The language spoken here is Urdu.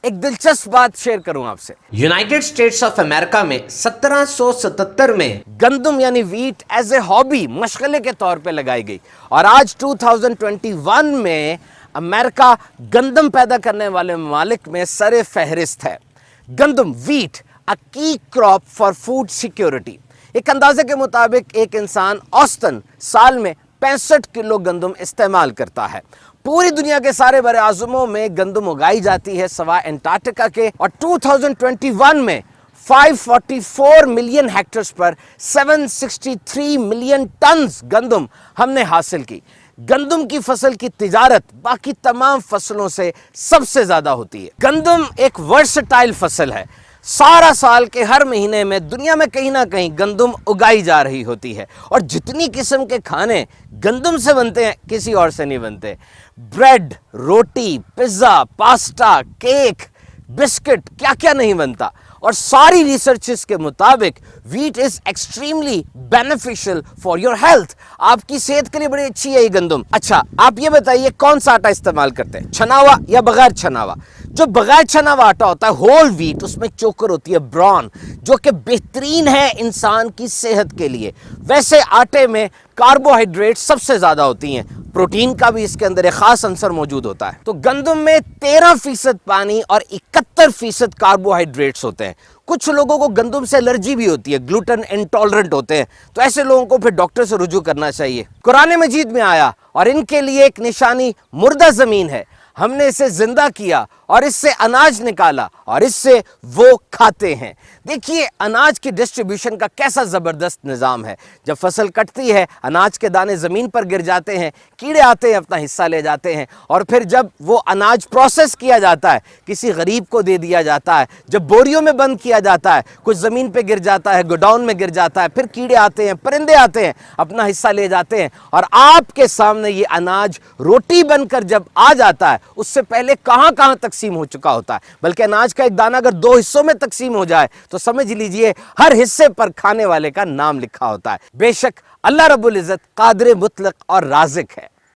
ایک دلچسپ بات شیئر کروں آپ سے. یونائٹڈ اسٹیٹس آف امریکہ میں 1777 میں گندم یعنی ویٹ ایز اے ہابی مشغلے کے طور پہ لگائی گئی، اور آج 2021 میں امریکہ گندم پیدا کرنے والے ممالک میں سر فہرست ہے. گندم ویٹ اے کی کراپ فار فوڈ سیکیورٹی. ایک اندازے کے مطابق ایک انسان اوسطاً سال میں 65 کلو گندم استعمال کرتا ہے. پوری دنیا کے سارے بر اعظموں میں گندم اگائی جاتی ہے سوائے انٹارکٹیکا کے، اور 2021 میں 544 ملین ہیکٹرز پر 763 ملین ٹنز گندم ہم نے حاصل کی. گندم کی فصل کی تجارت باقی تمام فصلوں سے سب سے زیادہ ہوتی ہے. گندم ایک ورسٹائل فصل ہے. سارا سال کے ہر مہینے میں دنیا میں کہیں نہ کہیں گندم اگائی جا رہی ہوتی ہے، اور جتنی قسم کے کھانے گندم سے بنتے ہیں کسی اور سے نہیں بنتے. بریڈ، روٹی، پیزا، پاستا، کیک، بسکٹ، کیا کیا نہیں بنتا. اور ساری ریسرچز کے مطابق wheat is extremely beneficial for your health. آپ کی صحت کے لیے بڑی اچھی ہے یہ گندم. اچھا آپ یہ بتائیے کون سا آٹا استعمال کرتے ہیں، چھنا ہوا یا بغیر چھنا ہوا؟ جو بغیر چھنا ہوا آٹا ہوتا ہے ہول ویٹ، اس میں چوکر ہوتی ہے بران، جو کہ بہترین ہے انسان کی صحت کے لیے. ویسے آٹے میں کاربوہائیڈریٹ سب سے زیادہ ہوتی ہیں، پروٹین کا بھی اس کے اندر ایک خاص عنصر موجود ہوتا ہے. تو گندم میں 13% پانی اور 71% کاربوہائیڈریٹس ہوتے ہیں. کچھ لوگوں کو گندم سے الرجی بھی ہوتی ہے، گلوٹن انٹالرنٹ ہوتے ہیں، تو ایسے لوگوں کو پھر ڈاکٹر سے رجوع کرنا چاہیے. قرآن مجید میں آیا اور ان کے لیے ایک نشانی مردہ زمین ہے، ہم نے اسے زندہ کیا اور اس سے اناج نکالا اور اس سے وہ کھاتے ہیں. دیکھیے اناج کی ڈسٹریبیوشن کا کیسا زبردست نظام ہے. جب فصل کٹتی ہے اناج کے دانے زمین پر گر جاتے ہیں، کیڑے آتے ہیں اپنا حصہ لے جاتے ہیں، اور پھر جب وہ اناج پروسیس کیا جاتا ہے کسی غریب کو دے دیا جاتا ہے، جب بوریوں میں بند کیا جاتا ہے کچھ زمین پہ گر جاتا ہے، گوڈاؤن میں گر جاتا ہے، پھر کیڑے آتے ہیں، پرندے آتے ہیں، اپنا حصہ لے جاتے ہیں، اور آپ کے سامنے یہ اناج روٹی بن کر جب آ جاتا ہے اس سے پہلے کہاں کہاں تقسیم ہو چکا ہوتا ہے. بلکہ اناج کا ایک دانہ اگر 2 حصوں میں تقسیم ہو جائے تو سمجھ لیجئے ہر حصے پر کھانے والے کا نام لکھا ہوتا ہے. بے شک اللہ رب العزت قادر مطلق اور رازق ہے.